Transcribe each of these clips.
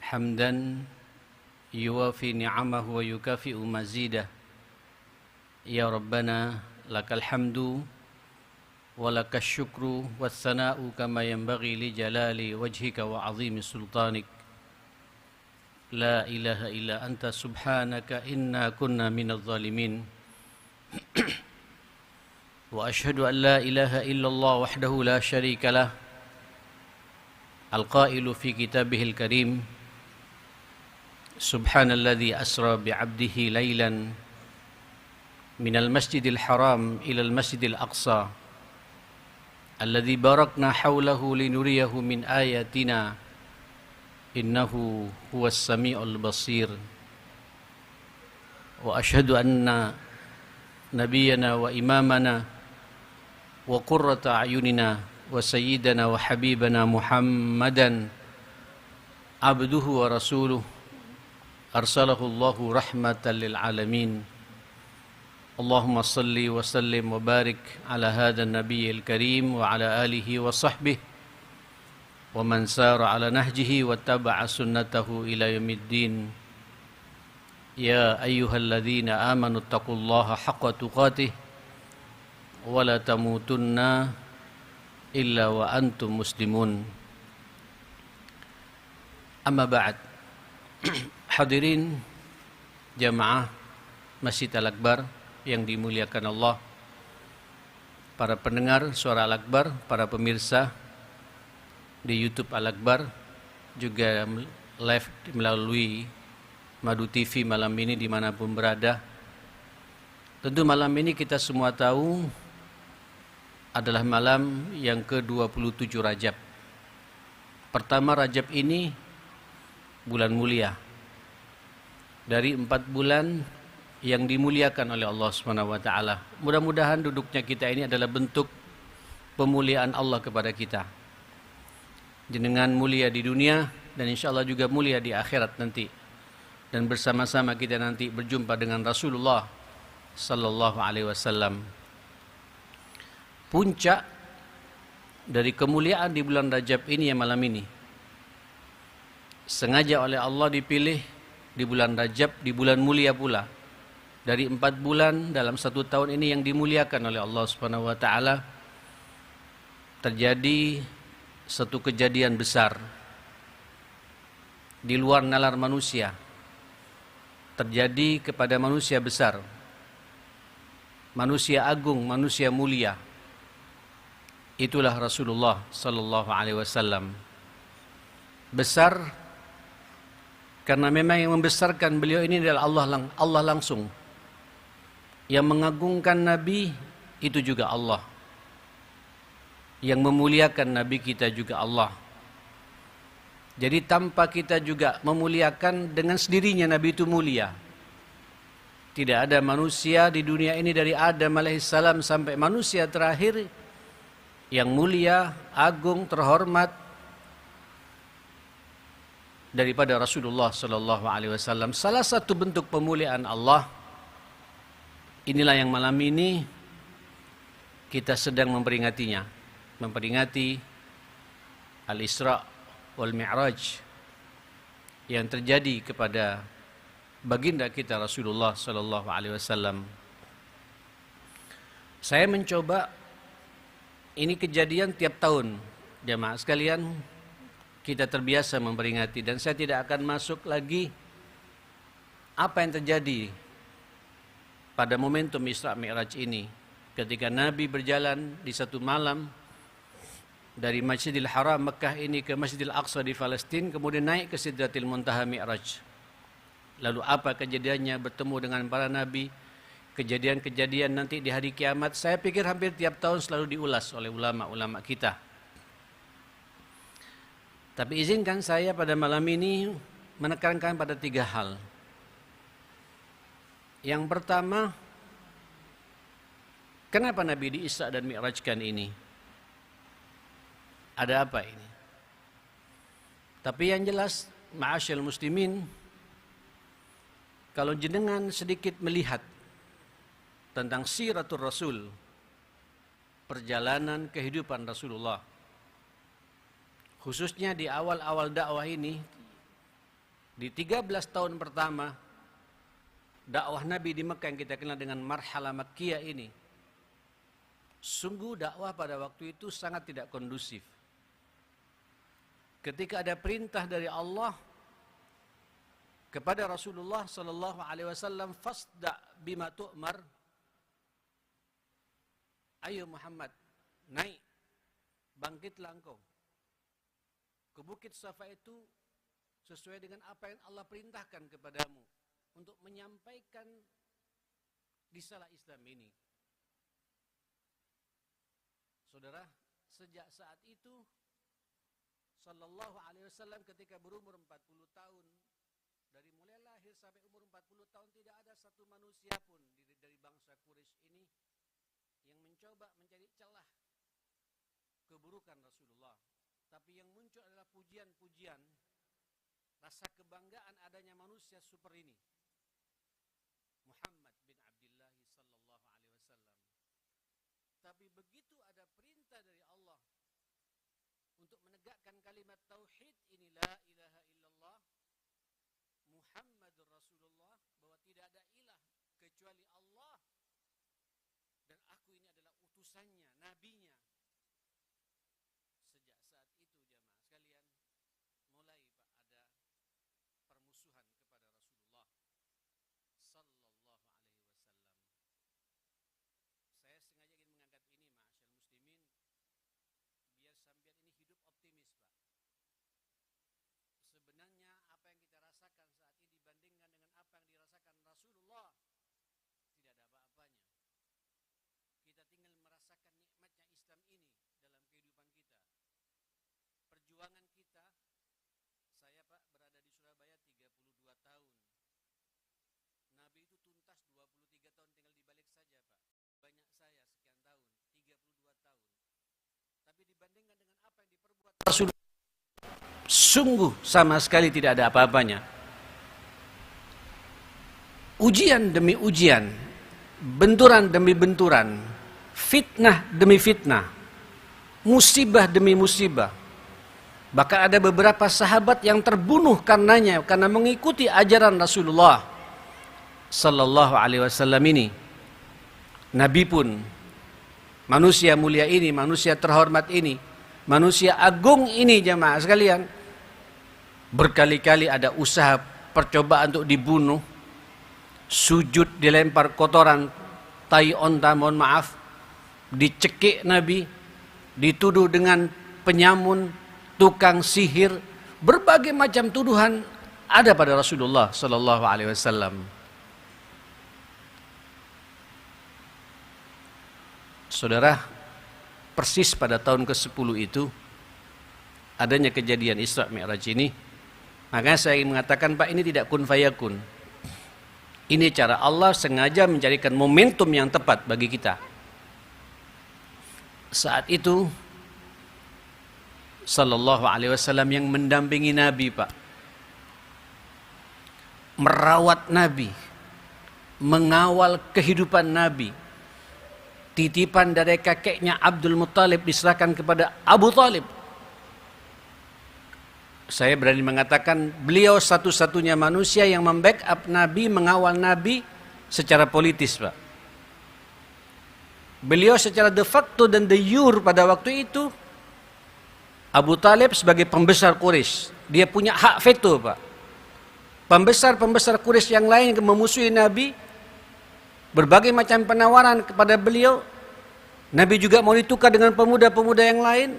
حمدا يوافي نعمه ويكافئ مزيده يا ربنا لك الحمد ولك الشكر والثناء كما ينبغي لجلال وجهك وعظيم سلطانك لا إله إلا أنت سبحانك إنا كنا من الظالمين وأشهد أن لا إله إلا الله وحده لا شريك له القائل في كتابه الكريم سبحان الذي أسرى بعبده ليلا من المسجد الحرام إلى المسجد الأقصى الذي باركنا حوله لنريه من آياتنا إنه هو السميع البصير وأشهد أن نبينا وإمامنا وقرة أعيننا وسيدنا وحبيبنا محمدا عبده ورسوله أرسله الله رحمة للعالمين اللهم صل وسلم وبارك على هذا النبي الكريم وعلى آله وصحبه ومن سار على نهجه واتبع سنته إلى يوم الدين يا أيها الذين آمنوا اتقوا الله حق تقاته ولا تموتن إلا وأنتم مسلمون أما بعد hadirin jamaah Masjid Al-Akbar yang dimuliakan Allah, para pendengar suara Al-Akbar, para pemirsa di YouTube Al-Akbar, juga live melalui Madu TV malam ini dimanapun berada. Tentu malam ini kita semua tahu adalah malam yang ke-27 Rajab. Pertama Rajab ini bulan mulia. Dari 4 bulan yang dimuliakan oleh Allah SWT. Mudah-mudahan duduknya kita ini adalah bentuk pemuliaan Allah kepada kita. Dengan mulia di dunia dan insya Allah juga mulia di akhirat nanti. Dan bersama-sama kita nanti berjumpa dengan Rasulullah Sallallahu Alaihi Wasallam. Puncak dari kemuliaan di bulan Rajab ini yang malam ini sengaja oleh Allah dipilih di bulan Rajab, di bulan mulia pula. Dari 4 bulan dalam 1 tahun ini yang dimuliakan oleh Allah Subhanahu wa taala, terjadi satu kejadian besar di luar nalar manusia. Terjadi kepada manusia besar, manusia agung, manusia mulia. Itulah Rasulullah sallallahu alaihi wasallam. Besar karena memang yang membesarkan beliau ini adalah Allah langsung. Yang mengagungkan Nabi itu juga Allah. Yang memuliakan Nabi kita juga Allah. Jadi tanpa kita juga memuliakan, dengan sendirinya Nabi itu mulia. Tidak ada manusia di dunia ini dari Adam alaihissalam sampai manusia terakhir yang mulia, agung, terhormat daripada Rasulullah sallallahu alaihi wasallam. Salah satu bentuk pemuliaan Allah inilah yang malam ini kita sedang memperingatinya, memperingati Al-Isra wal Mi'raj yang terjadi kepada baginda kita Rasulullah sallallahu alaihi wasallam. Saya mencoba, ini kejadian tiap tahun, jamaah sekalian. Kita terbiasa memperingati, dan saya tidak akan masuk lagi apa yang terjadi pada momentum Isra Mi'raj ini. Ketika Nabi berjalan di satu malam dari Masjidil Haram Mekah ini ke Masjidil Aqsa di Palestina, kemudian naik ke Sidratil Muntaha Mi'raj. Lalu apa kejadiannya bertemu dengan para nabi, kejadian-kejadian nanti di hari kiamat, saya pikir hampir tiap tahun selalu diulas oleh ulama-ulama kita. Tapi izinkan saya pada malam ini menekankan pada 3 hal. Yang pertama, kenapa Nabi di-Isra dan Mi'rajkan ini? Ada apa ini? Tapi yang jelas, ma'asyil muslimin, kalau jenengan sedikit melihat tentang siratul Rasul, perjalanan kehidupan Rasulullah, khususnya di awal-awal dakwah ini, Di 13 tahun pertama dakwah Nabi di Mekah yang kita kenal dengan marhalah Makkiyah ini, sungguh dakwah pada waktu itu sangat tidak kondusif. Ketika ada perintah dari Allah kepada Rasulullah sallallahu alaihi wasallam, fasda bima tu'mar, ayo Muhammad, naik, bangkitlah engkau ke bukit Safa itu sesuai dengan apa yang Allah perintahkan kepadamu untuk menyampaikan risalah Islam ini. Saudara, sejak saat itu sallallahu alaihi wasallam ketika berumur 40 tahun, dari mulai lahir sampai umur 40 tahun tidak ada satu manusia pun dari bangsa Quraisy ini yang mencoba mencari celah keburukan Rasulullah. Tapi yang muncul adalah pujian-pujian, rasa kebanggaan adanya manusia super ini, Muhammad bin Abdullah sallallahu alaihi wasallam. Tapi begitu ada perintah dari Allah untuk menegakkan kalimat tauhid ini, la ilaha illallah Muhammadur Rasulullah, bahwa tidak ada ilah kecuali Allah dan aku ini adalah utusannya, nabinya. Sejak saat itu jamaah sekalian, mulai Pak ada permusuhan kepada Rasulullah sallallahu alaihi wasallam. Saya sengaja ingin mengangkat ini, ma'asyal muslimin, biar sambian ini hidup optimis, Pak. Sebenarnya apa yang kita rasakan saat ini dibandingkan dengan apa yang dirasakan Rasulullah, tidak ada apa-apanya. Kita tinggal merasakan nikmatnya Islam ini dalam kehidupan kita. Perjuangan kita, saya Pak berada di Surabaya 32 tahun. Nabi itu tuntas 23 tahun, tinggal dibalik saja Pak. Banyak saya sekian tahun, 32 tahun. Tapi dibandingkan dengan apa yang diperbuat Rasulullah, sungguh sama sekali tidak ada apa-apanya. Ujian demi ujian, benturan demi benturan, fitnah demi fitnah, musibah demi musibah. Bahkan ada beberapa sahabat yang terbunuh karenanya, karena mengikuti ajaran Rasulullah sallallahu alaihi wasallam ini. Nabi pun, manusia mulia ini, manusia terhormat ini, manusia agung ini jamaah sekalian, berkali-kali ada usaha percobaan untuk dibunuh, sujud dilempar kotoran tai onta, mohon maaf, dicekik Nabi, dituduh dengan penyamun, tukang sihir, berbagai macam tuduhan ada pada Rasulullah sallallahu alaihi wasallam. Saudara, persis pada tahun ke-10 itu adanya kejadian Isra Mi'raj ini. Makanya saya ingin mengatakan, Pak, ini tidak kun fayakun. Ini cara Allah sengaja mencarikan momentum yang tepat bagi kita. Saat itu sallallahu alaihi wasallam yang mendampingi Nabi, Pak, merawat Nabi, mengawal kehidupan Nabi, titipan dari kakeknya Abdul Muttalib diserahkan kepada Abu Talib. Saya berani mengatakan beliau satu-satunya manusia yang membackup Nabi, mengawal Nabi secara politis, Pak. Beliau secara de facto dan de jure pada waktu itu, Abu Talib sebagai pembesar Quraisy, dia punya hak veto, Pak. Pembesar-pembesar Quraisy yang lain yang memusuhi Nabi, berbagai macam penawaran kepada beliau. Nabi juga mau ditukar dengan pemuda-pemuda yang lain.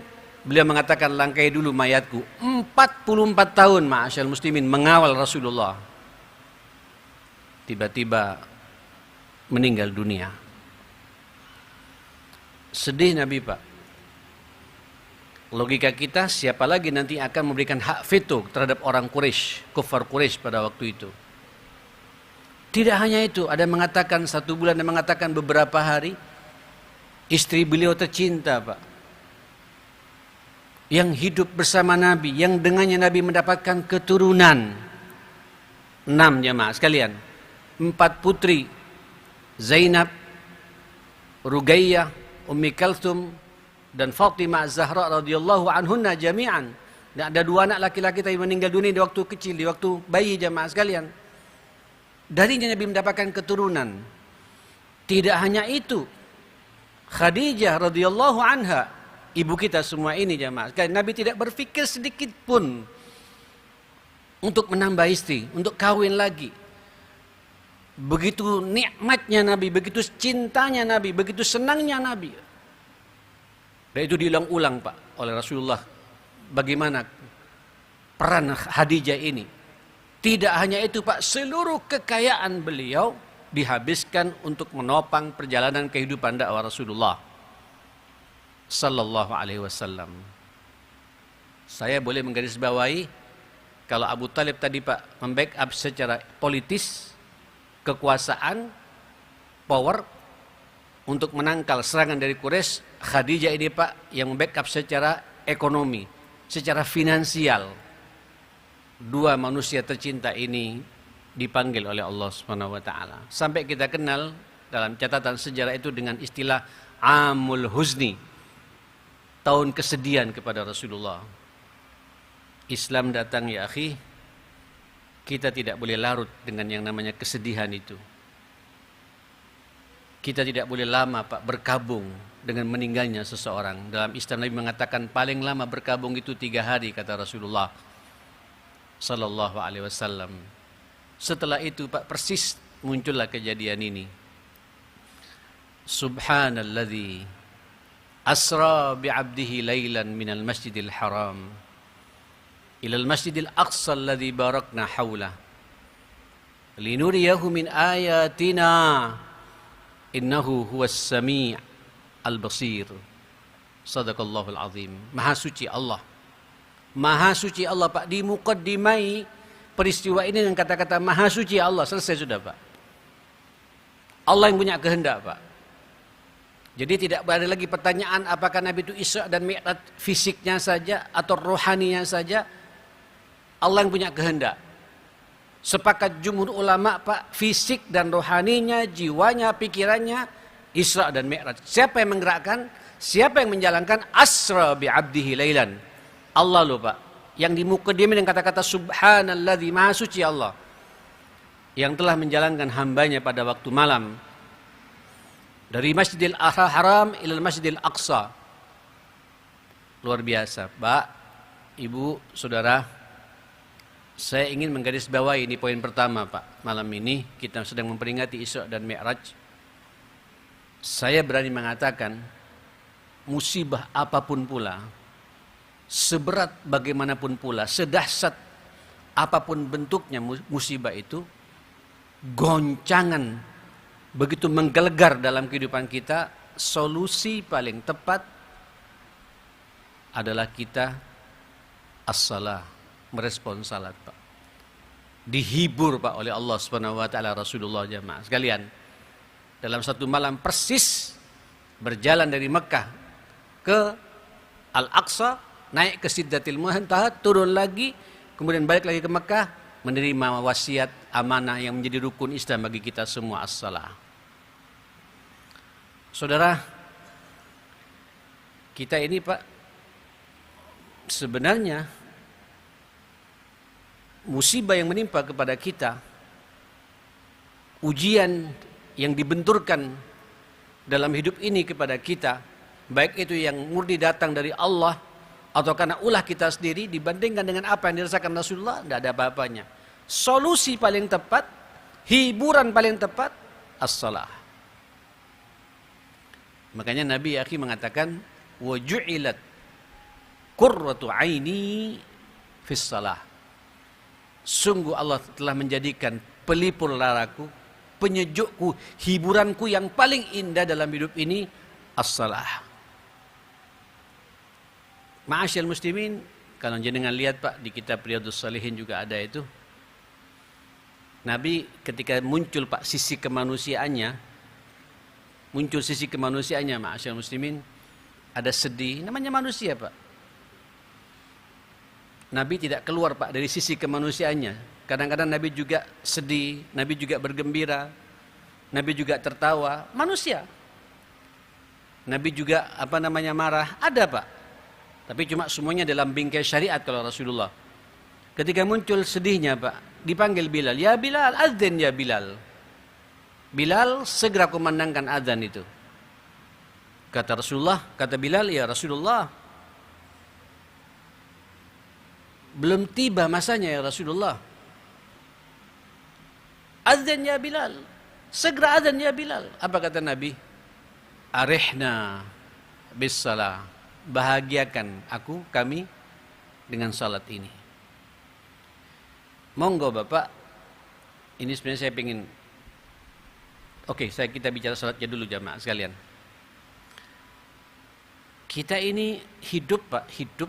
Beliau mengatakan, langkai dulu mayatku. 44 tahun ma'asyal muslimin mengawal Rasulullah. Tiba-tiba meninggal dunia. Sedih Nabi, Pak. Logika kita, siapa lagi nanti akan memberikan hak veto terhadap orang Quraisy, kufar Quraisy pada waktu itu. Tidak hanya itu, ada yang mengatakan 1 bulan, ada yang mengatakan beberapa hari. Istri beliau tercinta, Pak, yang hidup bersama Nabi, yang dengannya Nabi mendapatkan keturunan 6 jamaah sekalian, 4 putri, Zainab, Ruqayyah, Ummi Kalthum dan Fatimah Az-Zahra radhiyallahu anhunna jami'an. Dan ada 2 anak laki-laki tadi meninggal dunia di waktu kecil, di waktu bayi jamaah sekalian. Darinya Nabi mendapatkan keturunan. Tidak hanya itu, Khadijah radhiyallahu anha, ibu kita semua ini jamaah sekalian, Nabi tidak berpikir sedikit pun untuk menambah istri, untuk kawin lagi. Begitu nikmatnya Nabi, begitu cintanya Nabi, begitu senangnya Nabi. Dan itu diulang-ulang Pak oleh Rasulullah. Bagaimana peran Khadijah ini. Tidak hanya itu Pak, seluruh kekayaan beliau dihabiskan untuk menopang perjalanan kehidupan dakwah Rasulullah sallallahu alaihi wasallam. Saya boleh menggarisbawahi kalau Abu Talib tadi Pak membackup secara politis, kekuasaan, power untuk menangkal serangan dari Quraisy, Khadijah ini Pak yang membackup secara ekonomi, secara finansial. 2 manusia tercinta ini dipanggil oleh Allah Subhanahu wa taala. Sampai kita kenal dalam catatan sejarah itu dengan istilah Amul Huzni. Tahun kesedihan kepada Rasulullah. Islam datang ya akhi, kita tidak boleh larut dengan yang namanya kesedihan itu. Kita tidak boleh lama Pak berkabung dengan meninggalnya seseorang. Dalam Islam Nabi mengatakan paling lama berkabung itu 3 hari kata Rasulullah sallallahu alaihi wasallam. Setelah itu Pak persis muncullah kejadian ini. Subhanalladzi asra bi'abdihi lailan minal masjidil haram ilal masjidil aqsa alladzi barakna hawlah linuriyahu min ayatina innahu huwas sami' al-basir. Sadaqallahul azim. Maha suci Allah. Maha suci Allah Pak, dimuqaddimai peristiwa ini dengan kata-kata Maha suci Allah. Selesai sudah Pak. Allah yang punya kehendak Pak. Jadi tidak ada lagi pertanyaan apakah Nabi itu Isra dan Mi'raj fisiknya saja atau rohaninya saja. Allah yang punya kehendak. Sepakat jumhur ulama Pak, fisik dan rohaninya, jiwanya, pikirannya, Isra dan Mi'raj. Siapa yang menggerakkan? Siapa yang menjalankan? Asra bi'abdihi lailan. Allah loh Pak. Yang dimukaddimin dengan kata-kata Subhanalladzi, Maha suci Allah. Yang telah menjalankan hambanya pada waktu malam. Dari Masjidil Haram ilal Masjidil Aqsa. Luar biasa Pak, Ibu, Saudara. Saya ingin menggarisbawahi ini poin pertama Pak. Malam ini kita sedang memperingati Isra dan Mi'raj. Saya berani mengatakan musibah apapun pula, seberat bagaimanapun pula, sedahsyat apapun bentuknya musibah itu, goncangan begitu menggelegar dalam kehidupan kita, solusi paling tepat adalah kita as-salah, merespon salat Pak. Dihibur Pak oleh Allah Subhanahu wa taala Rasulullah jamaah sekalian. Dalam satu malam persis berjalan dari Mekah ke Al-Aqsa, naik ke Sidratil Muntaha, turun lagi, kemudian balik lagi ke Mekah, menerima wasiat amanah yang menjadi rukun Islam bagi kita semua, as-salah. Saudara, kita ini Pak, sebenarnya musibah yang menimpa kepada kita, ujian yang dibenturkan dalam hidup ini kepada kita, baik itu yang murni datang dari Allah atau karena ulah kita sendiri, dibandingkan dengan apa yang dirasakan Rasulullah, tidak ada apa-apanya. Solusi paling tepat, hiburan paling tepat, as-salah. Makanya Nabi akhi mengatakan wa ju'ilat qurratu aini fis salah. Sungguh Allah telah menjadikan pelipur laraku, penyejukku, hiburanku yang paling indah dalam hidup ini as-salah. Ma'asyal muslimin, kalau jenengan lihat Pak di kitab Riyadhus Shalihin juga ada itu. Nabi ketika muncul Pak sisi kemanusiaannya, ma'asyal muslimin, ada sedih, namanya manusia Pak. Nabi tidak keluar Pak dari sisi kemanusiaannya. Kadang-kadang Nabi juga sedih, Nabi juga bergembira, Nabi juga tertawa, manusia. Nabi juga marah, ada Pak. Tapi cuma semuanya dalam bingkai syariat kalau Rasulullah. Ketika muncul sedihnya Pak, dipanggil Bilal. Ya Bilal, adzan ya Bilal. Bilal segera kumandangkan adzan itu. Kata Rasulullah, kata Bilal, ya Rasulullah, belum tiba masanya ya Rasulullah. Adzan ya Bilal. Segera adzan ya Bilal. Apa kata Nabi? Arihna bis salah. Bahagiakan kami dengan salat ini. Monggo Bapak, ini sebenarnya saya ingin, kita bicara salatnya dulu jamaah sekalian. Kita ini hidup Pak, hidup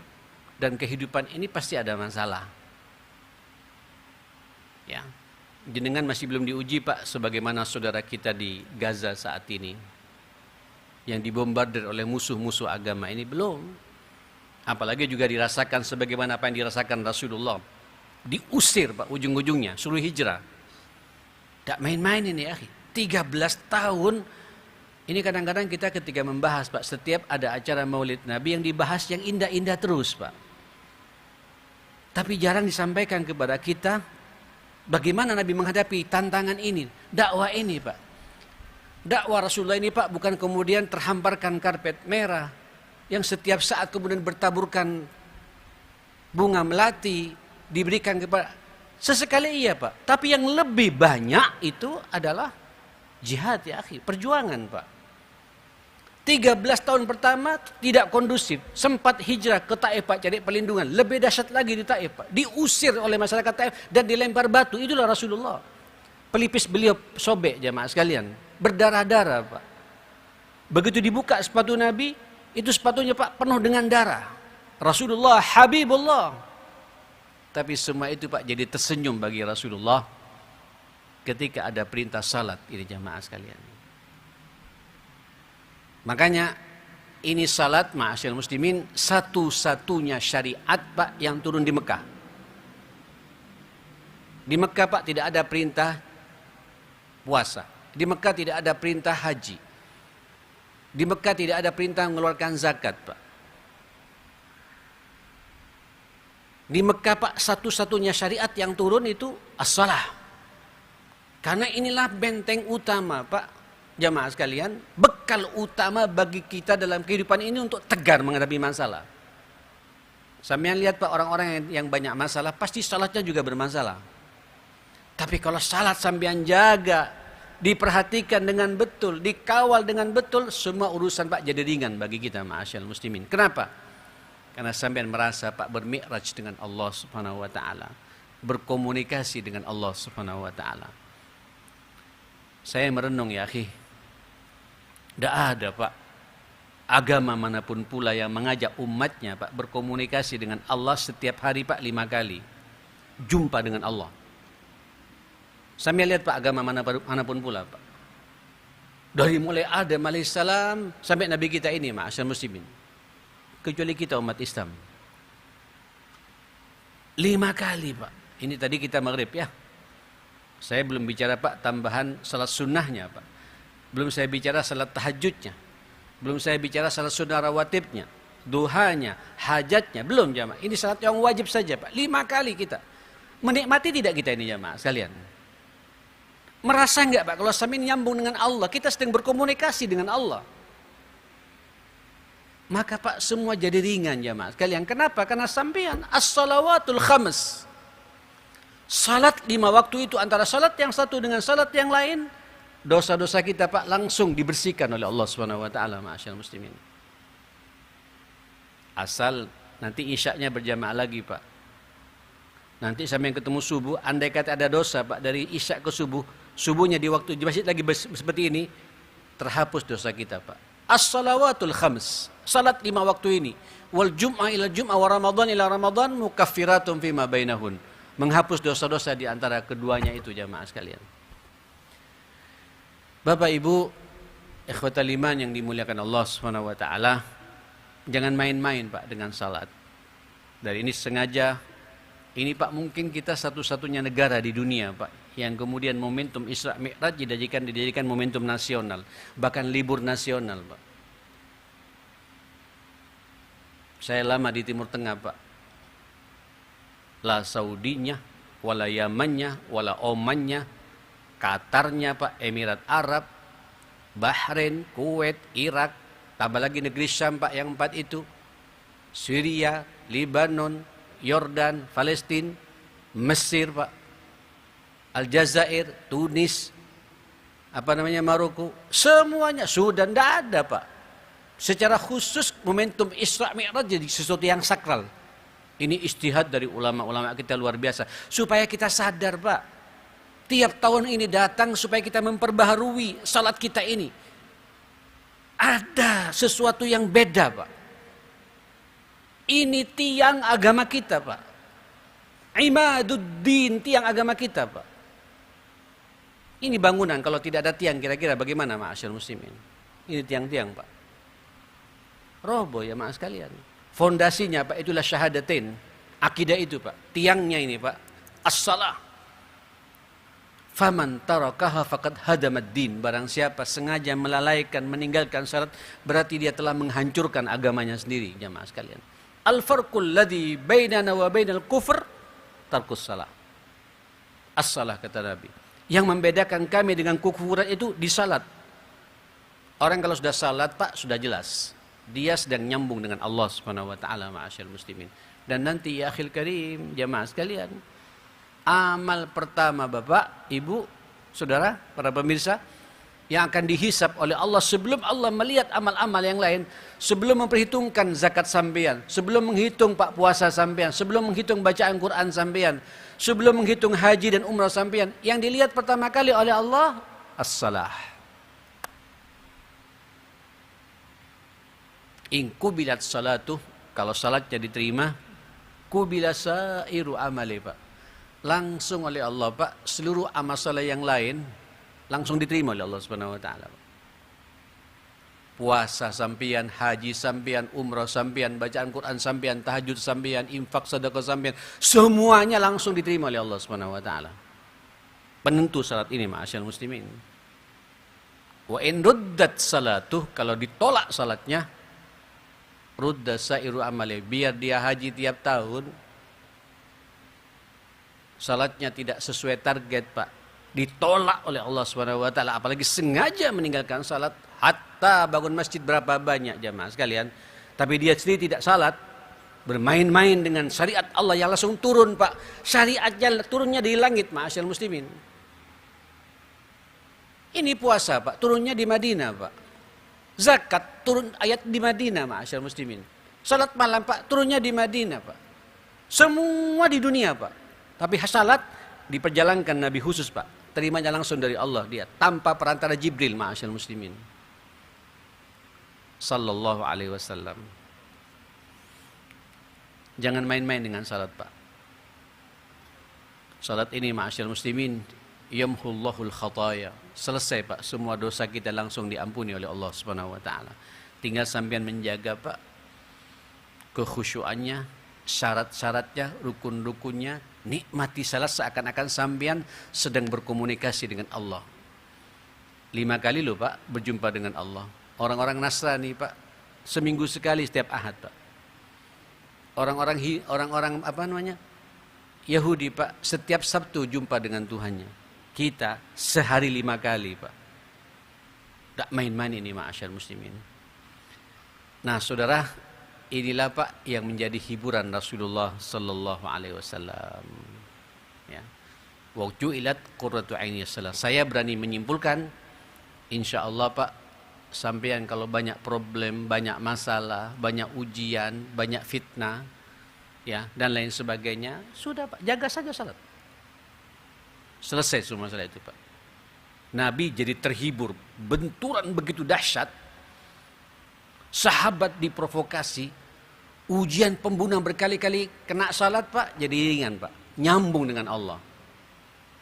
dan kehidupan ini pasti ada masalah. Ya, jenengan masih belum diuji Pak, sebagaimana saudara kita di Gaza saat ini. Yang dibombardir oleh musuh-musuh agama ini belum. Apalagi juga dirasakan sebagaimana apa yang dirasakan Rasulullah. Diusir Pak ujung-ujungnya, suruh hijrah. Tak main-main ini ya. 13 tahun. Ini kadang-kadang kita ketika membahas Pak, setiap ada acara maulid Nabi yang dibahas yang indah-indah terus Pak. Tapi jarang disampaikan kepada kita bagaimana Nabi menghadapi tantangan ini, dakwah ini Pak. Dakwah Rasulullah ini Pak bukan kemudian terhamparkan karpet merah yang setiap saat kemudian bertaburkan bunga melati diberikan kepada sesekali iya Pak, tapi yang lebih banyak itu adalah jihad ya akhi, perjuangan Pak. 13 tahun pertama tidak kondusif, sempat hijrah ke Taif Pak cari perlindungan, lebih dahsyat lagi di Taif Pak, diusir oleh masyarakat Taif dan dilempar batu. Itulah Rasulullah. Pelipis beliau sobek jamaah sekalian, berdarah-darah Pak. Begitu dibuka sepatu Nabi, itu sepatunya Pak penuh dengan darah. Rasulullah Habibullah. Tapi semua itu Pak jadi tersenyum bagi Rasulullah ketika ada perintah salat ini jamaah sekalian. Makanya ini salat ma'asyil muslimin satu-satunya syariat Pak yang turun di Mekah. Di Mekah Pak tidak ada perintah puasa. Di Mekah tidak ada perintah haji. Di Mekah tidak ada perintah mengeluarkan zakat Pak. Di Mekah Pak satu-satunya syariat yang turun itu as-salah. Karena inilah benteng utama Pak jamaah sekalian, bekal utama bagi kita dalam kehidupan ini untuk tegar menghadapi masalah. Sampeyan lihat Pak orang-orang yang banyak masalah pasti salatnya juga bermasalah. Tapi kalau salat sampeyan jaga, diperhatikan dengan betul, dikawal dengan betul, semua urusan Pak jadi ringan bagi kita ma'asyal muslimin. Kenapa? Karena sampean merasa Pak bermi'raj dengan Allah Subhanahu wa taala, berkomunikasi dengan Allah Subhanahu wa taala. Saya merenung ya akhi. Tidak ada Pak agama manapun pula yang mengajak umatnya Pak berkomunikasi dengan Allah setiap hari Pak 5 kali. Jumpa dengan Allah. Sampai lihat Pak agama manapun pula Pak. Dari mulai Adam alaihissalam sampai Nabi kita ini ma'asyar muslimin. Kecuali kita umat Islam. 5 kali Pak. Ini tadi kita maghrib ya. Saya belum bicara Pak tambahan salat sunnahnya Pak. Belum saya bicara salat tahajudnya. Belum saya bicara salat sunnah rawatibnya. Duhanya, hajatnya. Belum jamaah. Ini salat yang wajib saja Pak. 5 kali kita. Menikmati tidak kita ini jamaah sekalian? Merasa enggak Pak kalau sampai nyambung dengan Allah, kita sedang berkomunikasi dengan Allah. Maka Pak semua jadi ringan jamaah sekalian. Kenapa? Karena sampean as-salawatul khams. Salat 5 waktu itu antara salat yang satu dengan salat yang lain, dosa-dosa kita Pak langsung dibersihkan oleh Allah Subhanahu wa taala ma'asyal muslimin. Asal nanti isyaknya berjamaah lagi Pak. Nanti sampai ketemu subuh, andai kata ada dosa Pak dari isyak ke subuh, subuhnya di waktu di masjid lagi seperti ini, terhapus dosa kita Pak. As-salawatul khams, salat 5 waktu ini, wal jum'ah ila jum'ah wa ramadhan ila ramadhan mukaffiratun fima bainahun. Menghapus dosa-dosa di antara keduanya itu jamaah sekalian. Bapak Ibu, ikhwatal iman yang dimuliakan Allah Subhanahu wa taala, jangan main-main Pak dengan salat. Dari ini sengaja ini Pak mungkin kita satu-satunya negara di dunia Pak yang kemudian momentum Isra Mi'raj dijadikan momentum nasional, bahkan libur nasional Pak. Saya lama di Timur Tengah, Pak. La Saudinya, wala Yamannya, wala Omannya, Qatarnya, Pak, Emirat Arab, Bahrain, Kuwait, Irak, tambah lagi negeri Syam, Pak, yang 4 itu. Syria, Lebanon, Yordan, Palestina, Mesir, Pak, Aljazair, Tunis, Maroko, semuanya Sudan, tidak ada, Pak. Secara khusus momentum Isra Mi'raj jadi sesuatu yang sakral. Ini ijtihad dari ulama-ulama kita luar biasa. Supaya kita sadar, Pak. Tiap tahun ini datang supaya kita memperbaharui salat kita ini. Ada sesuatu yang beda, Pak. Ini tiang agama kita, Pak. Imaduddin, tiang agama kita, Pak. Ini bangunan, kalau tidak ada tiang kira-kira bagaimana, ma'asyar muslimin? Ini tiang-tiang, Pak. Roboh ya maaf sekalian. Fondasinya, Pak, itulah syahadatain. Akidah itu, Pak. Tiangnya ini, Pak. As-salah. Faman tarakaha faqad hadamad din. Barang siapa sengaja melalaikan, meninggalkan syarat, berarti dia telah menghancurkan agamanya sendiri, jamaah sekalian. Al-farqul ladzi bainana wa bainal kufr tarkus salah. As-salah, kata Nabi. Yang membedakan kami dengan kekufuran itu di salat. Orang kalau sudah salat, Pak, sudah jelas. Dia sedang nyambung dengan Allah Subhanahu wa taala, ma'asyarul muslimin. Dan nanti ya akhil karim, jamaah sekalian, amal pertama Bapak, Ibu, Saudara, para pemirsa, yang akan dihisap oleh Allah sebelum Allah melihat amal-amal yang lain, sebelum memperhitungkan zakat sampean, sebelum menghitung Pak puasa sampean, sebelum menghitung bacaan Quran sampean, sebelum menghitung haji dan umrah sampean, yang dilihat pertama kali oleh Allah as-salah. In kubilat salatuh, kalau salatnya diterima, kubila sairu amali, Pak. Langsung oleh Allah, Pak, seluruh amal salat yang lain langsung diterima oleh Allah Subhanahu wa taala. Puasa sampean, haji sampean, umrah sampean, bacaan Quran sampean, tahajud sampean, infak sedekah sampean, semuanya langsung diterima oleh Allah Subhanahu wa taala. Penentu salat ini, ma'asyarul muslimin. Wa in ruddat salatuh, kalau ditolak salatnya, rudda sairu amali, biar dia haji tiap tahun, salatnya tidak sesuai target, Pak, ditolak oleh Allah Subhanahu wa taala, apalagi sengaja meninggalkan salat, hatta bangun masjid berapa banyak jamaah sekalian, tapi dia sendiri tidak salat, bermain-main dengan syariat Allah yang langsung turun, Pak. Syariatnya turunnya di langit, ma'asyarul muslimin. Ini puasa, Pak, turunnya di Madinah, Pak. Zakat turun ayat di Madinah, ma'asyarul muslimin. Salat malam, Pak, turunnya di Madinah, Pak. Semua di dunia, Pak. Tapi salat diperjalankan Nabi khusus, Pak. Terimanya langsung dari Allah dia, tanpa perantara Jibril, ma'asyarul muslimin. Sallallahu alaihi wasallam. Jangan main-main dengan salat, Pak. Salat ini, ma'asyarul muslimin, yamhullahul khataya. Selesai, Pak, semua dosa kita langsung diampuni oleh Allah Subhanahu wa taala. Tinggal sampean menjaga, Pak, kekhusyuannya, syarat-syaratnya, rukun-rukunnya. Nikmati salat seakan-akan sampean sedang berkomunikasi dengan Allah. 5 kali loh, Pak, berjumpa dengan Allah. Orang-orang Nasrani, Pak, seminggu sekali setiap Ahad, Pak. Orang-orang Yahudi, Pak, setiap Sabtu jumpa dengan Tuhannya. Kita sehari 5 kali, Pak. Tak main-main ini, ma'asyarul muslimin. Nah, saudara, inilah, Pak, yang menjadi hiburan Rasulullah sallallahu alaihi wasallam. Ya. Wa ju'ilat qurratu aini salat. Saya berani menyimpulkan, insyaallah, Pak, sampean kalau banyak problem, banyak masalah, banyak ujian, banyak fitnah, ya, dan lain sebagainya, sudah, Pak, jaga saja salat. Selesai semua masalah itu, Pak. Nabi jadi terhibur, benturan begitu dahsyat, sahabat diprovokasi, ujian pembunuhan berkali-kali, kena salat, Pak, jadi ringan, Pak, nyambung dengan Allah.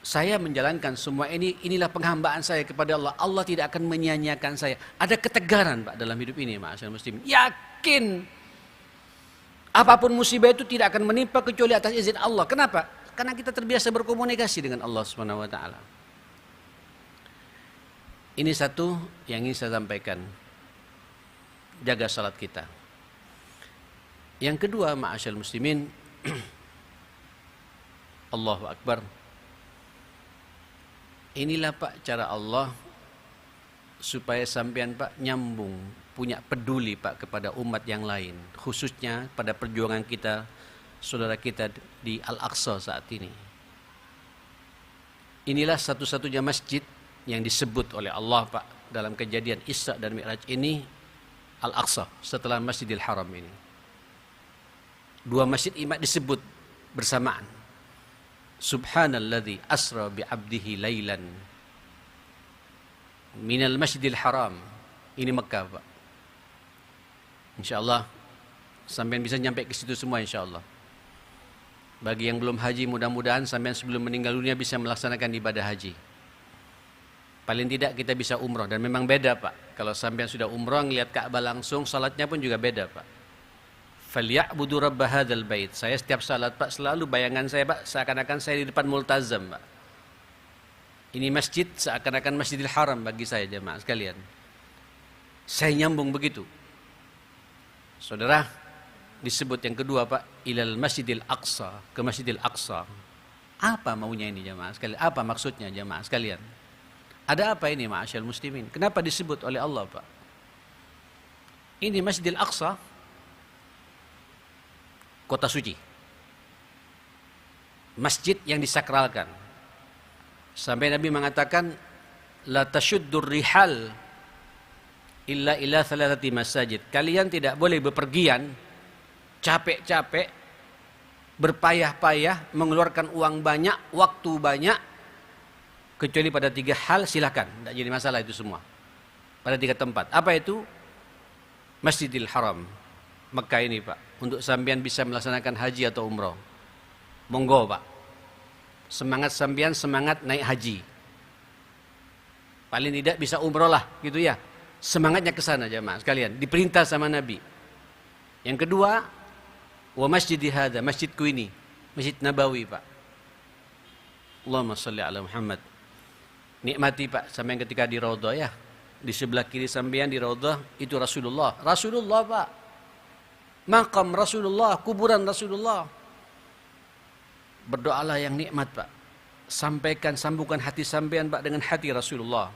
Saya menjalankan semua ini, inilah penghambaan saya kepada Allah. Allah tidak akan menyia-nyiakan saya. Ada ketegaran, Pak, dalam hidup ini, ma'asyarul muslimin. Yakin apapun musibah itu tidak akan menimpa kecuali atas izin Allah. Kenapa? Karena kita terbiasa berkomunikasi dengan Allah Subhanahu wa taala. Ini satu yang ingin saya sampaikan. Jaga salat kita. Yang kedua, ma'asyal muslimin, Allahu Akbar. Inilah Pak cara Allah supaya sampean Pak nyambung, punya peduli Pak kepada umat yang lain, khususnya pada perjuangan kita, saudara kita di Al-Aqsa saat ini. Inilah satu-satunya masjid yang disebut oleh Allah Pak dalam kejadian Isra dan Mi'raj ini, Al-Aqsa, setelah Masjidil Haram ini. Dua masjid imat disebut bersamaan. Subhanalladzi asra bi'abdihi lailan minal Masjidil Haram. Ini Mekah Pak. InsyaAllah sampean bisa nyampe ke situ semua insyaAllah. Bagi yang belum haji, mudah-mudahan sampean sebelum meninggal dunia bisa melaksanakan ibadah haji. Paling tidak kita bisa umroh. Dan memang beda Pak. Kalau sampean sudah umroh, ngelihat Ka'bah langsung, salatnya pun juga beda Pak. Falyabudu rabb hadzal bait. Saya setiap salat Pak selalu bayangan saya Pak seakan-akan saya di depan multazam Pak. Ini masjid seakan-akan Masjidil Haram bagi saya jemaah sekalian. Saya nyambung begitu. Saudara, disebut yang kedua Pak, ilal Masjidil Aqsa, ke Masjidil Aqsa. Apa maunya ini jemaah sekalian? Apa maksudnya jemaah sekalian? Ada apa ini ma'asyal muslimin? Kenapa disebut oleh Allah Pak? Ini Masjidil Aqsa, kota suci, masjid yang disakralkan. Sampai Nabi mengatakan, la tashuddur rihal illa ila thalathati masajid. Kalian tidak boleh bepergian capek-capek, berpayah-payah, mengeluarkan uang banyak, waktu banyak, kecuali pada 3 hal. Silakan, tidak jadi masalah itu semua. Pada 3 tempat. Apa itu? Masjidil Haram, Mekah ini Pak, untuk sampean bisa melaksanakan haji atau umroh. Monggo Pak, semangat sampean semangat naik haji, paling tidak bisa umroh lah gitu ya, semangatnya ke sana jemaah sekalian, diperintah sama Nabi. Yang kedua, wa masjidi hadza, masjidku ini, Masjid Nabawi Pak. Allahumma shalli ala Muhammad. Nikmati Pak sampean ketika di Raudhah ya, di sebelah kiri sampean di Raudhah itu Rasulullah Pak, makam Rasulullah, kuburan Rasulullah. Berdoalah yang nikmat Pak. Sampaikan, sambungkan hati sampean Pak dengan hati Rasulullah.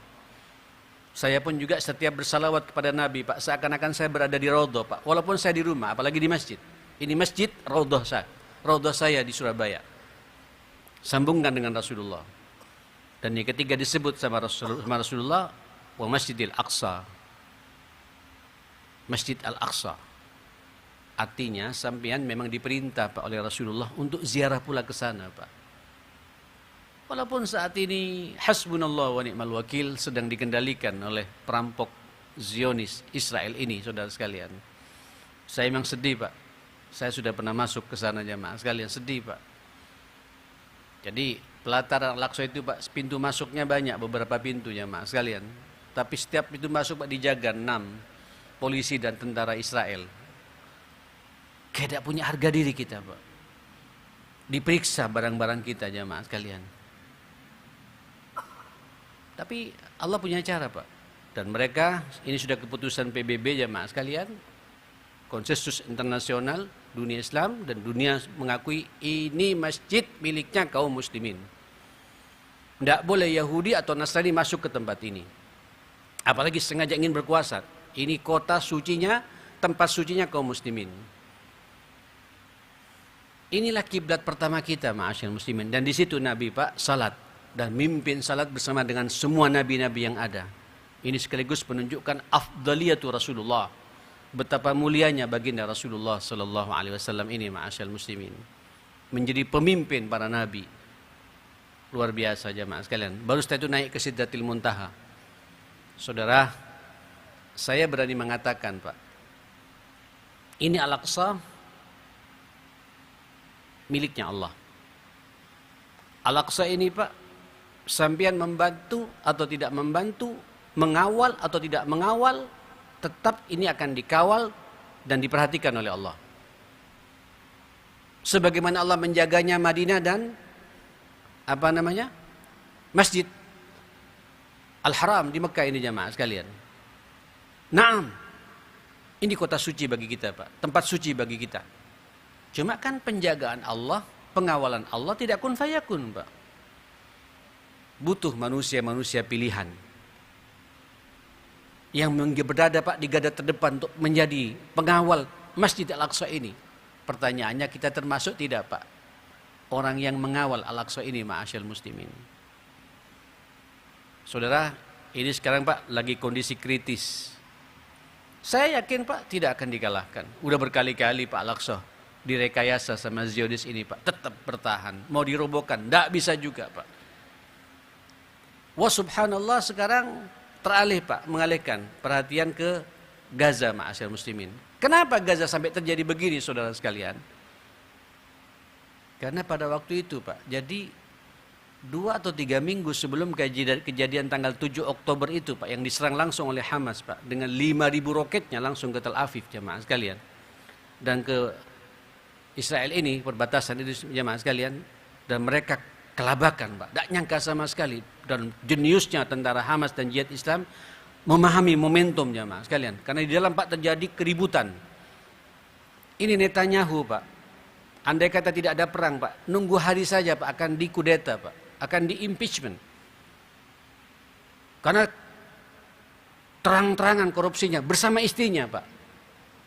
Saya pun juga setiap bersalawat kepada Nabi Pak, seakan-akan saya berada di Raudhah Pak. Walaupun saya di rumah, apalagi di masjid. Ini masjid Raudhah saya di Surabaya. Sambungkan dengan Rasulullah. Dan yang ketiga disebut sama Rasulullah, wa Masjidil Aqsa, Masjid Al-Aqsa. Artinya sampean memang diperintah Pak oleh Rasulullah untuk ziarah pula ke sana Pak. Walaupun saat ini hasbunallah wa ni'mal wakil sedang dikendalikan oleh perampok Zionis Israel ini, saudara sekalian. Saya memang sedih Pak. Saya sudah pernah masuk ke sana jemaah sekalian, sedih Pak. Jadi pelataran Al-Aqsa itu Pak, pintu masuknya banyak, beberapa pintu jemaah sekalian. Tapi setiap pintu masuk Pak dijaga 6 polisi dan tentara Israel. Kayak tidak punya harga diri kita Pak. Diperiksa barang-barang kita jemaah sekalian. Tapi Allah punya cara Pak. Dan mereka, ini sudah keputusan PBB jemaah sekalian, konsensus internasional dunia Islam dan dunia mengakui ini masjid miliknya kaum muslimin. Tidak boleh Yahudi atau Nasrani masuk ke tempat ini. Apalagi sengaja ingin berkuasa. Ini kota sucinya, tempat sucinya kaum muslimin. Inilah kiblat pertama kita ma'asyil muslimin. Dan di situ Nabi Pak salat dan mimpin salat bersama dengan semua nabi-nabi yang ada. Ini sekaligus menunjukkan afdaliyatu Rasulullah. Betapa mulianya baginda Rasulullah sallallahu alaihi wasallam ini ma'asyil muslimin. Menjadi pemimpin para nabi. Luar biasa jemaah sekalian. Baru setelah itu naik ke Sidratil Muntaha. Saudara, saya berani mengatakan Pak, ini Al-Aqsa miliknya Allah. Al-Aqsa ini Pak, sampean membantu atau tidak membantu, mengawal atau tidak mengawal, tetap ini akan dikawal dan diperhatikan oleh Allah. Sebagaimana Allah menjaganya Madinah dan Masjid Al-Haram di Mekah ini jemaah sekalian. Naam. Ini kota suci bagi kita, Pak. Tempat suci bagi kita. Cuma kan penjagaan Allah, pengawalan Allah tidak kun fayakun, Pak. Butuh manusia-manusia pilihan yang berada, Pak, di garda terdepan untuk menjadi pengawal Masjid Al-Aqsa ini. Pertanyaannya, kita termasuk tidak, Pak, orang yang mengawal Al-Aqsa ini, ma'asyal muslimin? Saudara, ini sekarang, Pak, lagi kondisi kritis. Saya yakin, Pak, tidak akan dikalahkan. Udah berkali-kali Pak Al-Aqsa direkayasa sama Zionis ini, Pak. Tetap bertahan. Mau dirobohkan, tidak bisa juga, Pak. Wah, subhanallah, sekarang teralih, Pak, mengalihkan perhatian ke Gaza, ma'asyar muslimin. Kenapa Gaza sampai terjadi begini, saudara sekalian? Karena pada waktu itu, Pak, jadi 2 atau 3 minggu sebelum kejadian tanggal 7 Oktober itu, Pak, yang diserang langsung oleh Hamas, Pak, dengan 5.000 roketnya langsung ke Tel Aviv, jamaah sekalian, dan ke Israel ini, perbatasan itu, jamaah sekalian, dan mereka kelabakan, Pak. Tidak nyangka sama sekali, dan jeniusnya tentara Hamas dan Jihad Islam memahami momentum, jamaah sekalian, karena di dalam, Pak, terjadi keributan. Ini Netanyahu, Pak, andai kata tidak ada perang, Pak, nunggu hari saja, Pak, akan dikudeta, Pak, akan di-impeachment. Karena terang-terangan korupsinya bersama istrinya, Pak.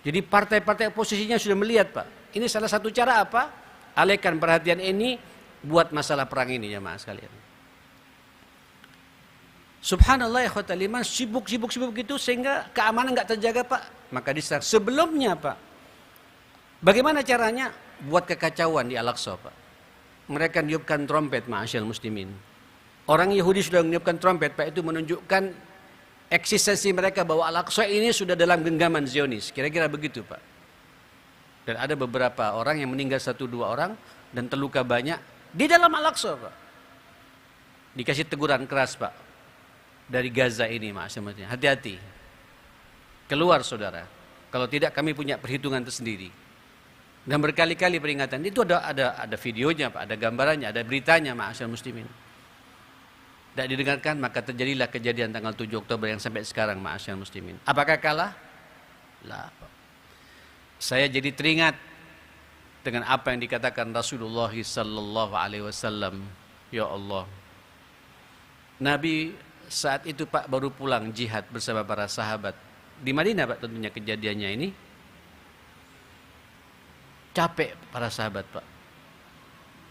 Jadi partai-partai oposisinya sudah melihat, Pak. Ini salah satu cara apa? Alihkan perhatian ini buat masalah perang ini, jemaah sekalian. Subhanallah, ya khotul iman, sibuk gitu sehingga keamanan nggak terjaga, Pak. Maka diserang. Sebelumnya, Pak, bagaimana caranya? Buat kekacauan di Al-Aqsa, Pak. Mereka meniupkan trompet, ma'asyal muslimin. Orang Yahudi sudah meniupkan trompet, Pak, itu menunjukkan eksistensi mereka bahwa Al-Aqsa ini sudah dalam genggaman Zionis. Kira-kira begitu, Pak. Dan ada beberapa orang yang meninggal, 1-2 orang, dan terluka banyak di dalam Al-Aqsa, Pak. Dikasih teguran keras, Pak, dari Gaza ini, ma'asyal muslimin. Hati-hati. Keluar, saudara. Kalau tidak, kami punya perhitungan tersendiri. Dan berkali-kali peringatan itu ada videonya, Pak, ada gambarannya, ada beritanya, ma'asyar muslimin. Tidak didengarkan, maka terjadilah kejadian tanggal 7 Oktober yang sampai sekarang, ma'asyar muslimin. Apakah kalah? Lah, Pak. Saya jadi teringat dengan apa yang dikatakan Rasulullah sallallahu alaihi wasallam. Ya Allah. Nabi saat itu, Pak, baru pulang jihad bersama para sahabat. Di Madinah, Pak, tentunya kejadiannya ini. Capek para sahabat, Pak.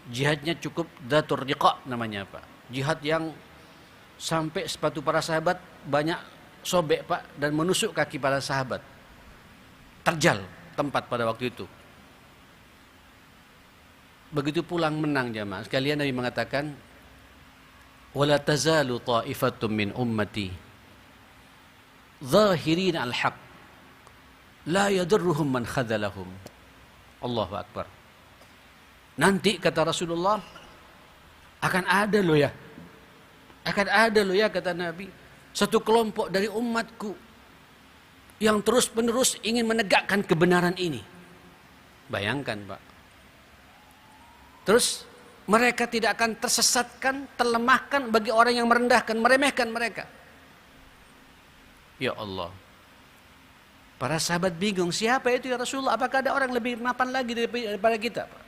Jihadnya cukup datur riqa namanya, Pak. Jihad yang sampai sepatu para sahabat banyak sobek, Pak, dan menusuk kaki para sahabat. Terjal tempat pada waktu itu. Begitu pulang menang, jamaah sekalian, Nabi mengatakan, "Wala tazalu ta'ifatum min ummati zahirin al-haq la yadurruhum man khadhalahum." Allahu Akbar. Nanti, kata Rasulullah, akan ada loh ya. Akan ada loh ya, kata Nabi, satu kelompok dari umatku yang terus-menerus ingin menegakkan kebenaran ini. Bayangkan, Pak. Terus mereka tidak akan tersesatkan, terlemahkan bagi orang yang merendahkan, meremehkan mereka. Ya Allah. Para sahabat bingung, siapa itu ya Rasulullah? Apakah ada orang lebih mapan lagi daripada kita, Pak?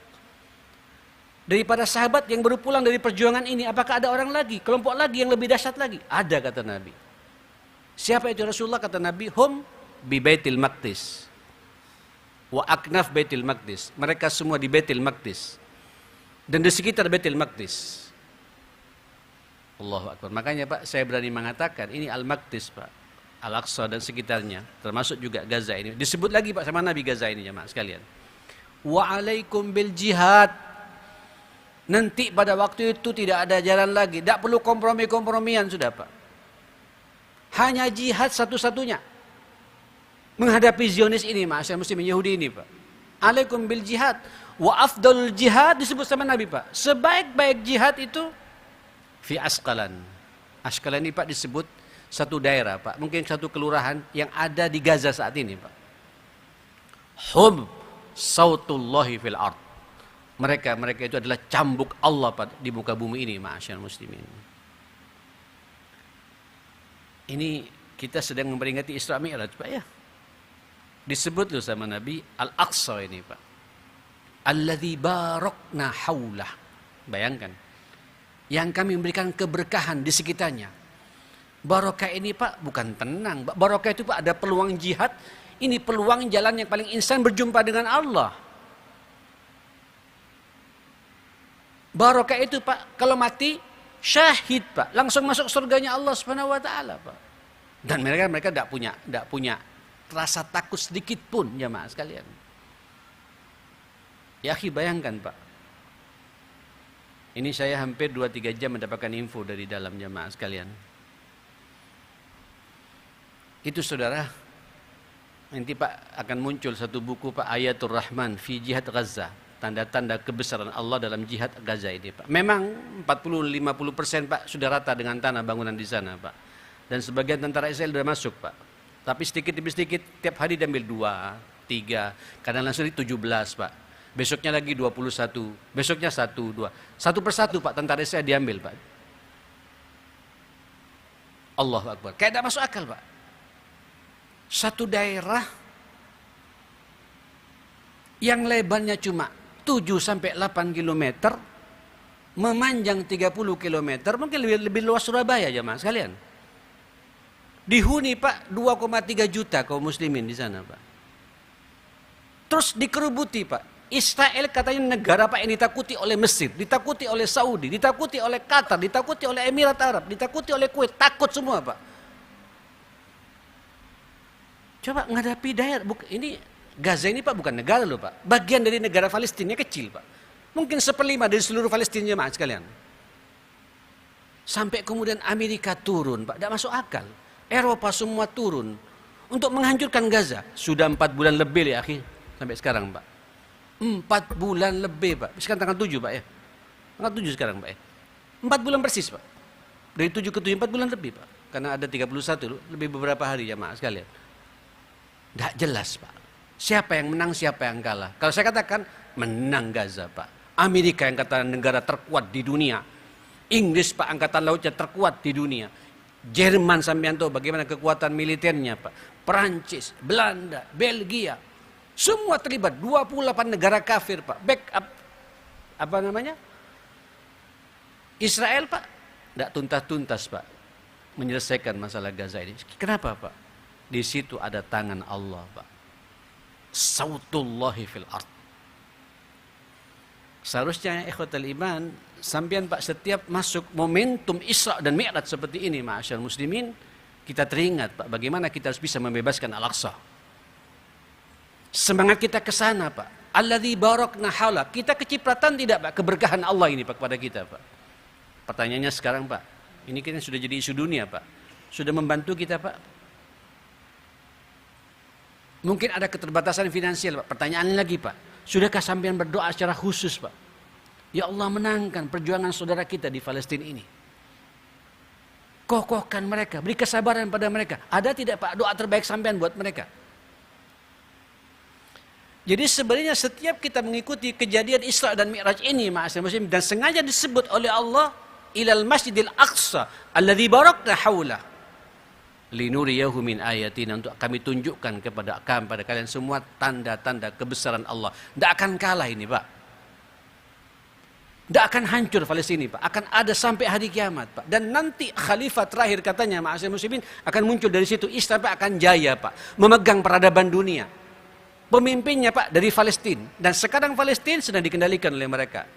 Daripada sahabat yang baru pulang dari perjuangan ini, apakah ada orang lagi, kelompok lagi yang lebih dahsyat lagi? Ada, kata Nabi. Siapa itu Rasulullah? Kata Nabi, hum bi Baitil Maqdis wa aknaf Baitil Maqdis. Mereka semua di Baitil Maqdis dan di sekitar Baitil Maqdis. Allahu Akbar. Makanya, Pak, saya berani mengatakan ini Al-Maqdis, Pak, Al-Aqsa dan sekitarnya, termasuk juga Gaza ini. Disebut lagi, Pak, sama Nabi Gaza ini, jemaah sekalian. Wa alaikum bil jihad. Nanti pada waktu itu tidak ada jalan lagi, tidak perlu kompromi-kompromian sudah, Pak. Hanya jihad satu-satunya menghadapi Zionis ini, ma'asyar muslimin Yahudi ini, Pak. Alaikum bil jihad. Wa afdalul jihad disebut sama Nabi, Pak. Sebaik-baik jihad itu fi Asqalan. Asqalan ini, Pak, disebut satu daerah, Pak, mungkin satu kelurahan yang ada di Gaza saat ini, Pak. Hum sautullahi fil ard. Mereka itu adalah cambuk Allah, Pak, di muka bumi ini, ma'asyar muslimin. Ini kita sedang memperingati Isra Mi'raj, Pak, ya. Disebut loh sama Nabi Al-Aqsa ini Pak. Alladzi barakna haulah. Bayangkan. Yang kami memberikan keberkahan di sekitarnya. Barokah ini Pak bukan tenang. Barokah itu Pak ada peluang jihad. Ini peluang jalan yang paling instan berjumpa dengan Allah. Barokah itu Pak kalau mati syahid Pak. Langsung masuk surganya Allah Subhanahu wa taala Pak. Dan mereka tidak punya rasa takut sedikit pun jamaah sekalian. Ya akhi bayangkan Pak. Ini saya hampir 2-3 jam mendapatkan info dari dalam jamaah sekalian. Itu saudara, nanti Pak akan muncul satu buku Pak Ayatul Rahman fi Jihad Gaza. Tanda-tanda kebesaran Allah dalam jihad Gaza ini Pak. Memang 40-50% Pak sudah rata dengan tanah bangunan di sana Pak. Dan sebagian tentara Israel sudah masuk Pak. Tapi sedikit demi sedikit tiap hari diambil 2, 3, kadang langsung 17 Pak. Besoknya lagi 21, besoknya 1, 2. Satu persatu Pak tentara Israel diambil Pak. Allahu Akbar. Kayak tidak masuk akal Pak. Satu daerah yang lebarnya cuma 7-8 km, memanjang 30 km, mungkin lebih luas Surabaya jemaah sekalian. Dihuni Pak 2,3 juta kaum muslimin di sana Pak. Terus dikerubuti Pak. Israel katanya negara Pak yang ditakuti oleh Mesir, ditakuti oleh Saudi, ditakuti oleh Qatar, ditakuti oleh Emirat Arab, ditakuti oleh Kuwait, takut semua Pak. Coba menghadapi daerah, ini Gaza ini Pak bukan negara loh Pak, bagian dari negara Palestina kecil Pak. Mungkin 1/5 dari seluruh Palestina jemaah sekalian. Sampai kemudian Amerika turun Pak, tidak masuk akal. Eropa semua turun untuk menghancurkan Gaza. Sudah 4 bulan lebih ya akhi, sampai sekarang Pak. 4 bulan lebih Pak. Sekarang tanggal 7 Pak ya. Tanggal 7 sekarang Pak ya. 4 bulan persis Pak. Dari 7 ke 7 4 bulan lebih Pak. Karena ada 31 lebih beberapa hari jemaah sekalian. Tidak jelas Pak. Siapa yang menang, siapa yang kalah. Kalau saya katakan menang Gaza Pak. Amerika yang kata negara terkuat di dunia. Inggris Pak angkatan lautnya terkuat di dunia. Jerman sampean tahu bagaimana kekuatan militernya Pak. Perancis, Belanda, Belgia. Semua terlibat, 28 negara kafir Pak. Backup apa namanya? Israel Pak, tidak tuntas-tuntas Pak menyelesaikan masalah Gaza ini. Kenapa Pak? Di situ ada tangan Allah Pak. Sautullahi fil ard. Seharusnya ikhwatal iman, sampean Pak setiap masuk momentum Isra dan Mi'raj seperti ini ma'asyar muslimin, kita teringat Pak bagaimana kita harus bisa membebaskan Al-Aqsa. Semangat kita ke sana Pak. Alladzi barakna haula. Kita kecipratan tidak Pak keberkahan Allah ini Pak kepada kita Pak. Pertanyaannya sekarang Pak, ini kan sudah jadi isu dunia Pak. Sudah membantu kita Pak. Mungkin ada keterbatasan finansial Pak. Pertanyaannya lagi Pak, sudahkah sampean berdoa secara khusus Pak? Ya Allah menangkan perjuangan saudara kita di Palestina ini. Kokohkan mereka, beri kesabaran pada mereka. Ada tidak Pak doa terbaik sampean buat mereka? Jadi sebenarnya setiap kita mengikuti kejadian Isra dan Mi'raj ini ma'asyiral muslimin, dan sengaja disebut oleh Allah ilal masjidil aqsa alladzi barakna haulah linuriyahu min ayatina, untuk kami tunjukkan kepada kalian semua tanda-tanda kebesaran Allah. Tidak akan kalah ini Pak. Tidak akan hancur Palestina Pak. Akan ada sampai hari kiamat Pak. Dan nanti khalifah terakhir katanya ma'asyiral muslimin akan muncul dari situ. Islam Pak akan jaya Pak, memegang peradaban dunia. Pemimpinnya Pak dari Palestina, dan sekarang Palestina sedang dikendalikan oleh mereka.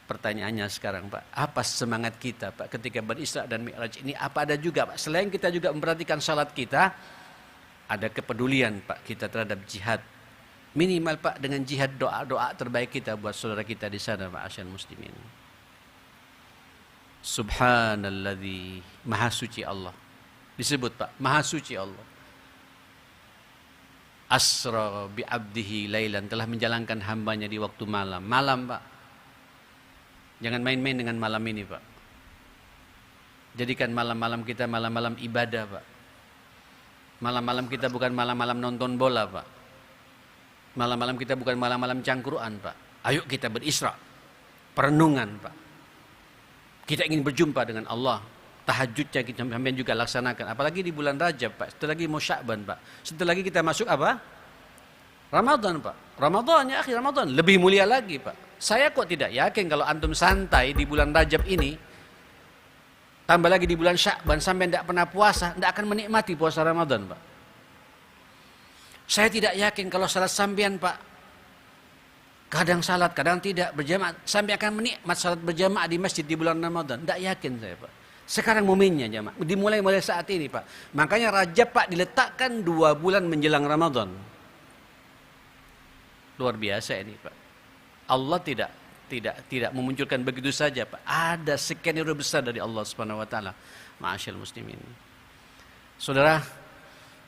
Pertanyaannya sekarang Pak, apa semangat kita Pak ketika berisra dan Mi'raj ini? Apa ada juga Pak, selain kita juga memperhatikan salat kita, ada kepedulian Pak kita terhadap jihad? Minimal Pak dengan jihad, doa-doa terbaik kita buat saudara kita di sana ma'asyarul muslimin. Subhanalladzi, maha suci Allah. Disebut Pak, maha suci Allah. Asra bi abdihi lailan, telah menjalankan hambanya di waktu malam. Malam Pak. Jangan main-main dengan malam ini Pak. Jadikan malam-malam kita malam-malam ibadah Pak. Malam-malam kita bukan malam-malam nonton bola Pak. Malam-malam kita bukan malam-malam cangkruan Pak. Ayo kita berisra, perenungan Pak. Kita ingin berjumpa dengan Allah. tahajudnya kita sampean juga laksanakan. Apalagi di bulan Rajab, Pak. Setelah lagi mau Sya'ban, Pak. Setelah lagi kita masuk apa? Ramadan, Pak. Ramadan, ya akhi, Ramadan. Lebih mulia lagi, Pak. Saya kok tidak yakin kalau antum santai di bulan Rajab ini, tambah lagi di bulan Sya'ban, sampai tidak pernah puasa, tidak akan menikmati puasa Ramadan, Pak. Saya tidak yakin kalau salat sampean, Pak. Kadang salat, kadang tidak berjamaah, sampai akan menikmat salat berjamaah di masjid di bulan Ramadan. Tidak yakin saya, Pak. Sekarang momennya jamaah, dimulai mulai saat ini, Pak. Makanya Rajab, Pak, diletakkan 2 bulan menjelang Ramadan. Luar biasa ini, Pak. Allah tidak memunculkan begitu saja, Pak. Ada skenario besar dari Allah Subhanahu wa taala. Ma'asyiral muslimin. Saudara,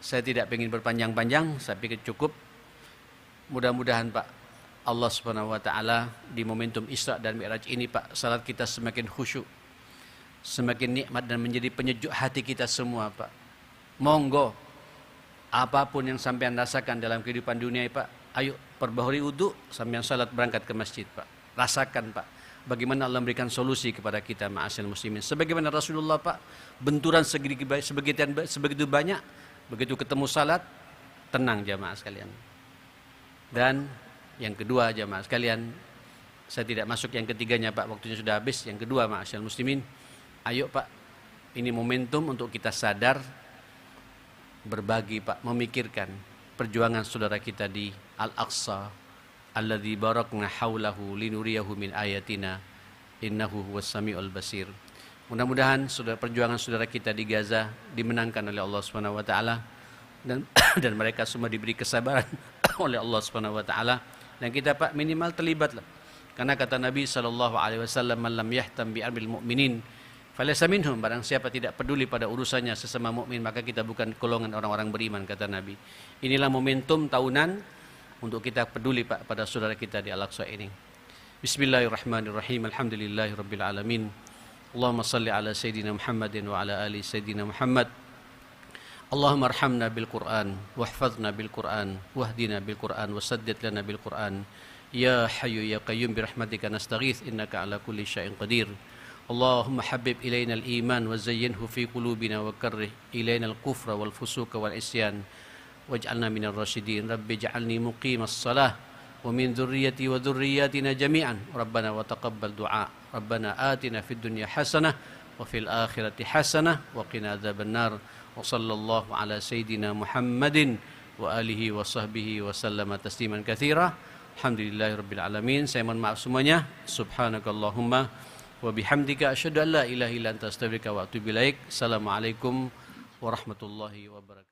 saya tidak ingin berpanjang-panjang, saya pikir cukup. Mudah-mudahan, Pak, Allah Subhanahu wa taala di momentum Isra dan Mi'raj ini, Pak, salat kita semakin khusyuk, semakin nikmat dan menjadi penyejuk hati kita semua, Pak. Monggo apapun yang sampean rasakan dalam kehidupan dunia, Pak, ayo perbaharui wudu sampean salat berangkat ke masjid, Pak. Rasakan, Pak, bagaimana Allah memberikan solusi kepada kita, ma'asyiral muslimin. Sebagaimana Rasulullah, Pak, benturan sebegitu banyak, begitu ketemu salat, tenang jamaah sekalian. Dan yang kedua jamaah sekalian, saya tidak masuk yang ketiganya, Pak, waktunya sudah habis. Yang kedua, ma'asyiral muslimin, ayo, Pak, ini momentum untuk kita sadar, berbagi, Pak, memikirkan perjuangan saudara kita di Al-Aqsa, alladzi barakna haulahu linuriyahu min ayatina innahu huwas samiul basir. Mudah-mudahan perjuangan saudara kita di Gaza dimenangkan oleh Allah Subhanahu wa taala, dan mereka semua diberi kesabaran oleh Allah Subhanahu wa taala. Dan kita, Pak, minimal terlibatlah. Karena kata Nabi SAW, "Man lam yahtam bi amril mu'minin falaysa minhum." Barang siapa tidak peduli pada urusannya sesama mukmin, maka kita bukan golongan orang-orang beriman, kata Nabi. Inilah momentum tahunan untuk kita peduli, Pak, pada saudara kita di Al-Aqsa ini. Bismillahirrahmanirrahim. Alhamdulillahirabbil alamin. Allahumma salli ala sayyidina Muhammadin wa ala ali sayyidina Muhammad. Allahumma arhamna bil Qur'an wahfazna bil Qur'an wahdina bil Qur'an wasaddid lana bil Qur'an. Ya Hayyu ya Qayyum bi rahmatika nastaghits innaka ala kulli syai'in qadir. Allahumma habib ilaina al iman wa zayyinhu fi qulubina wa karrih ilaina al kufra wal fusuqa wal isyan waj'alna minar rasyidin. Rabbi ij'alni muqimas shalah wa min dzurriyyati wa dzurriyyatina jami'an. Rabbana wa taqabbal du'a. Rabbana atina fid dunya hasanah wa fil akhirati hasanah wa qina adzabannar. Wa sallallahu ala sayyidina Muhammadin wa alihi wa sahbihi wa sallama tasliman katsira. Alhamdulillahirabbil alamin. Saya mohon maaf semuanya. Subhanakallahumma wa bihamdika asyhadu an la ilaha illa anta astaghfiruka wa atubu ilaik. Assalamualaikum warahmatullahi wabarakatuh.